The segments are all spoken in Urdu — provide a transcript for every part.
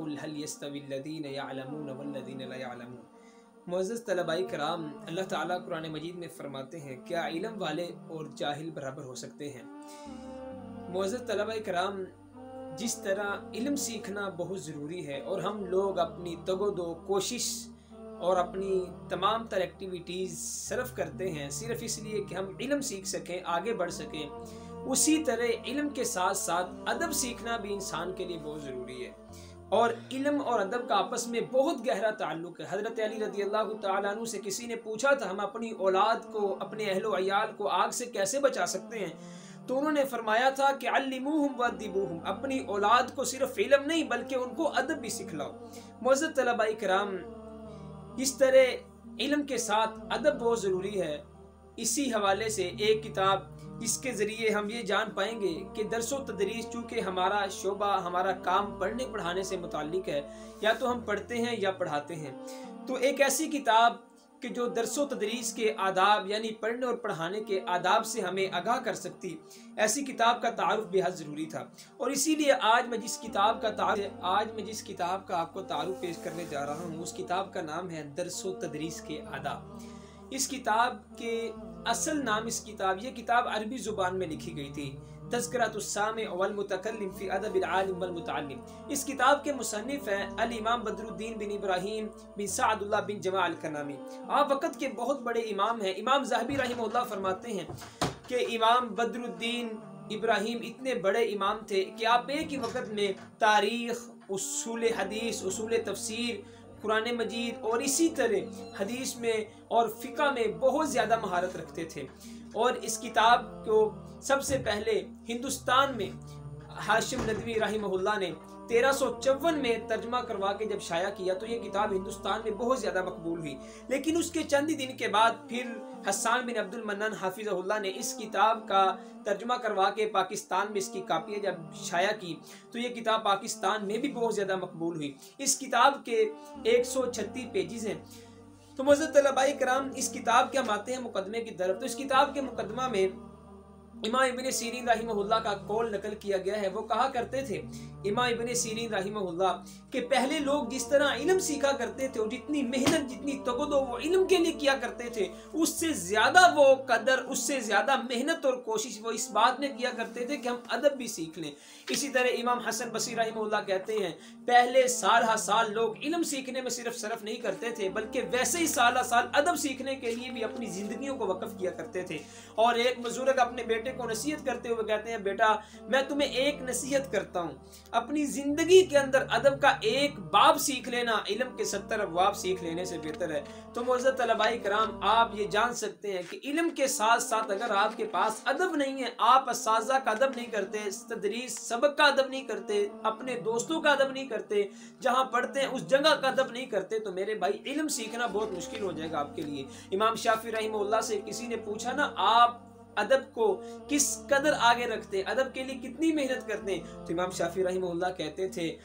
قل هل يستوي الذين يعلمون والذين لا يعلمون۔ معزز طلباء کرام، اللہ تعالیٰ قرآن مجید میں فرماتے ہیں کیا علم والے اور جاہل برابر ہو سکتے ہیں؟ معزز طلباء کرام، جس طرح علم سیکھنا بہت ضروری ہے اور ہم لوگ اپنی تگ و دو کوشش اور اپنی تمام تر ایکٹیویٹیز صرف کرتے ہیں صرف اس لیے کہ ہم علم سیکھ سکیں، آگے بڑھ سکیں، اسی طرح علم کے ساتھ ساتھ ادب سیکھنا بھی انسان کے لیے بہت ضروری ہے۔ اور علم اور ادب کا آپس میں بہت گہرا تعلق ہے۔ حضرت علی رضی اللہ تعالیٰ عنہ سے کسی نے پوچھا تھا ہم اپنی اولاد کو، اپنے اہل و عیال کو آگ سے کیسے بچا سکتے ہیں؟ تو انہوں نے فرمایا تھا کہ علموہم وادبوہم، اپنی اولاد کو صرف علم نہیں بلکہ ان کو ادب بھی سکھلاؤ۔ معزز طلباء کرام، اس طرح علم کے ساتھ ادب بہت ضروری ہے۔ اسی حوالے سے ایک کتاب جس کے ذریعے ہم یہ جان پائیں گے کہ درس و تدریس، چونکہ ہمارا شعبہ، ہمارا کام پڑھنے پڑھانے سے متعلق ہے، یا تو ہم پڑھتے ہیں یا پڑھاتے ہیں، تو ایک ایسی کتاب کہ جو درس و تدریس کے آداب یعنی پڑھنے اور پڑھانے کے آداب سے ہمیں آگاہ کر سکتی، ایسی کتاب کا تعارف بے حد ضروری تھا۔ اور اسی لیے آج میں جس کتاب کا آپ کو تعارف پیش کرنے جا رہا ہوں، اس کتاب کا نام ہے درس و تدریس کے آداب۔ اس کتاب کے اصل نام، یہ کتاب عربی زبان میں لکھی گئی تھی، تذکرۃ السامع والمتکلم فی ادب العالم والمتعلم۔ اس کتاب کے مصنف ہیں الامام بدر الدین بن ابراہیم بن سعد اللہ بن جماع الکنانی۔ آپ وقت کے بہت بڑے امام ہیں۔ امام ذہبی رحمہ اللہ فرماتے ہیں کہ امام بدر الدین ابراہیم اتنے بڑے امام تھے کہ آپ ایک ہی وقت میں تاریخ، اصول حدیث، اصول تفسیر، قرآن مجید اور اسی طرح حدیث میں اور فقہ میں بہت زیادہ مہارت رکھتے تھے۔ اور اس کتاب کو سب سے پہلے ہندوستان میں ہاشم ندوی رحمہ اللہ نے 1354 میں ترجمہ کروا کے جب شائع کیا تو یہ کتاب ہندوستان میں بہت زیادہ مقبول ہوئی۔ لیکن اس کے چند دن کے بعد پھر حسان بن عبد المنان حافظہ اللہ نے اس کتاب کا ترجمہ کروا کے پاکستان میں اس کی کاپیاں جب شائع کی تو یہ کتاب پاکستان میں بھی بہت زیادہ مقبول ہوئی۔ اس کتاب کے 136 پیجز ہیں۔ تو معزز طلباء کرام، اس کتاب کے ہم آتے ہیں مقدمے کی طرف۔ تو اس کتاب کے مقدمہ میں امام ابن سیرین رحمہ اللہ کا قول نقل کیا گیا ہے۔ وہ کہا کرتے تھے امام ابن سیرین رحمہ اللہ کہ پہلے لوگ جس طرح علم سیکھا کرتے تھے اور جتنی محنت، جتنی تگدو وہ علم کے لیے کیا کرتے تھے، اس سے زیادہ وہ قدر، اس سے زیادہ محنت اور کوشش وہ اس بات میں کیا کرتے تھے کہ ہم ادب بھی سیکھ لیں۔ اسی طرح امام حسن بصری رحمہ اللہ کہتے ہیں پہلے سال ہر سال لوگ علم سیکھنے میں صرف نہیں کرتے تھے بلکہ ویسے ہی سال ہر سال ادب سیکھنے کے لیے بھی اپنی زندگیوں کو وقف کیا کرتے تھے۔ اور ایک بزرگ اپنے بیٹے کو نصیحت کرتے ہوئے کہتے ہیں بیٹا میں تمہیں ایک نصیحت کرتا ہوں، اپنی زندگی کے اندر ادب کا ایک باب سیکھ لینا علم کے 70 ابواب سیکھ لینے سے بہتر ہے۔ تو معزز طلباء کرام، آپ یہ جان سکتے ہیں کہ علم کے ساتھ ساتھ اگر آپ کے پاس ادب نہیں ہے، آپ اساتذہ کا ادب نہیں کرتے، تدریس سبق کا ادب نہیں کرتے، اپنے دوستوں کا ادب نہیں کرتے، جہاں پڑھتے ہیں اس جگہ کا ادب نہیں کرتے، تو میرے بھائی علم سیکھنا بہت مشکل ہو جائے گا آپ کے لیے۔ امام شافعی رحمہ اللہ سے کسی نے پوچھا نا آپ ادب کو کس قدر آگے رکھتے ہیں، ادب کے لیے کتنی محنت کرتے ہیں؟ تو امام شافعی رحمہ اللہ کہتے تھے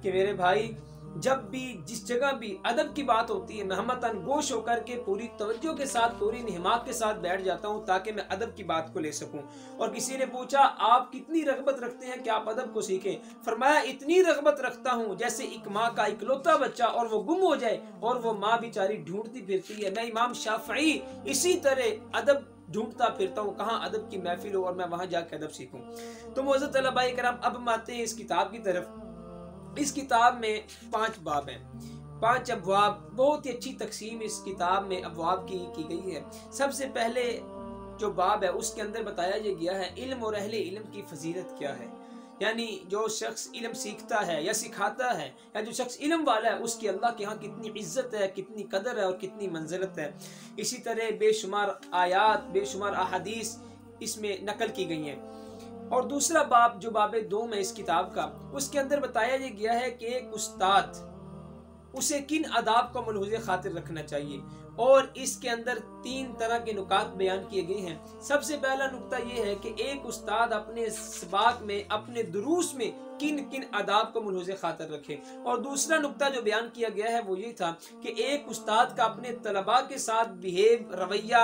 کہ میرے بھائی جب بھی جس جگہ بھی ادب کی بات ہوتی ہے میں ہمتاً گوش ہو کر کے پوری توجہ کے ساتھ، پوری انہماک کے ساتھ بیٹھ جاتا ہوں تاکہ میں ادب کی بات کو لے سکوں۔ اور کسی نے پوچھا آپ کتنی رغبت رکھتے ہیں کہ آپ ادب کو سیکھیں؟ فرمایا اتنی رغبت رکھتا ہوں جیسے ایک ماں کا اکلوتا بچہ اور وہ گم ہو جائے اور وہ ماں بیچاری ڈھونڈتی پھرتی ہے، میں امام شافعی اسی طرح ادب ڈھونڈتا پھرتا ہوں کہاں ادب کی محفل ہو اور میں وہاں جا کے ادب سیکھوں۔ تو معزز طلباء کرام، اب ہم آتے ہیں اس کتاب کی طرف۔ اس کتاب میں 5 باب ہیں، 5 ابواب، بہت ہی اچھی تقسیم اس کتاب میں ابواب کی گئی ہے۔ سب سے پہلے جو باب ہے اس کے اندر بتایا یہ گیا ہے علم اور اہل علم کی فضیلت کیا ہے، یعنی جو شخص علم سیکھتا ہے یا سکھاتا ہے یا جو شخص علم والا ہے اس کی اللہ کے ہاں کتنی عزت ہے، کتنی قدر ہے اور کتنی منزلت ہے۔ اسی طرح بے شمار آیات، بے شمار احادیث اس میں نقل کی گئی ہیں۔ اور دوسرا باب جو باب 2 میں اس کتاب کا، اس کے اندر بتایا یہ گیا ہے کہ ایک استاد اسے کن آداب کو ملحوظ خاطر رکھنا چاہیے، اور اس کے اندر 3 طرح کے نکات بیان کیے گئے ہیں۔ سب سے پہلا نکتہ یہ ہے کہ ایک استاد اپنے سباق میں، اپنے دروس میں کن کن آداب کو ملحوظ خاطر رکھے، اور دوسرا نکتہ جو بیان کیا گیا ہے وہ یہ تھا کہ ایک استاد کا اپنے طلباء کے ساتھ رویہ